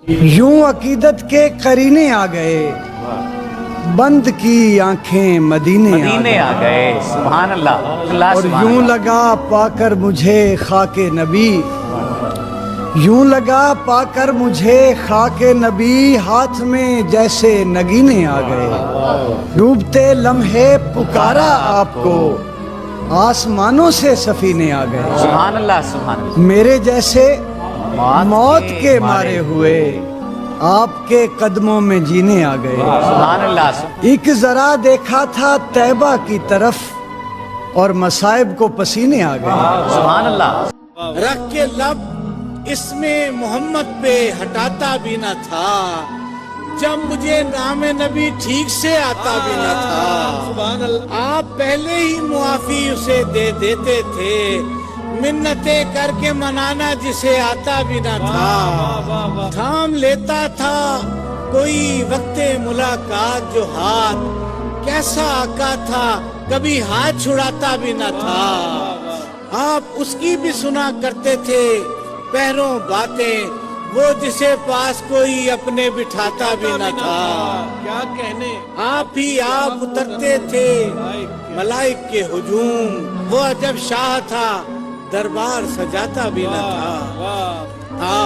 یوں عقیدت کے قرینے آ گئے، بند کی آنکھیں مدینے آ گئے۔ سبحان اللہ۔ اور یوں لگا پا کر مجھے خاک نبی، یوں لگا پا کر مجھے خاک نبی، ہاتھ میں جیسے نگینے آ گئے۔ ڈوبتے لمحے پکارا آپ کو، آسمانوں سے سفینے آ گئے۔ سبحان اللہ سبحان اللہ۔ میرے جیسے موت کے مارے ہوئے آپ کے قدموں میں جینے آ گئے۔ سبحان اللہ۔ ایک ذرا دیکھا تھا طیبہ کی طرف اور مصائب کو پسینے آ گئے۔ سبحان اللہ۔ رکھ کے لب اس میں محمد پہ ہٹاتا بھی نہ تھا، جب مجھے نام نبی ٹھیک سے آتا بھی نہ تھا۔ آپ پہلے ہی معافی اسے دے دیتے تھے، منتیں کر کے منانا جسے آتا بھی نہ تھا۔ تھام لیتا تھا کوئی وقت ملاقات جو ہاتھ، کیسا آقا تھا کبھی ہاتھ چھڑاتا بھی نہ تھا۔ آپ اس کی بھی سنا کرتے تھے پہروں باتیں، وہ جسے پاس کوئی اپنے بٹھاتا بھی نہ تھا۔ کیا کہنے آپ ہی آپ اترتے تھے ملائک کے ہجوم، وہ عجب شاہ تھا دربار سجاتا بھی نہ تھا۔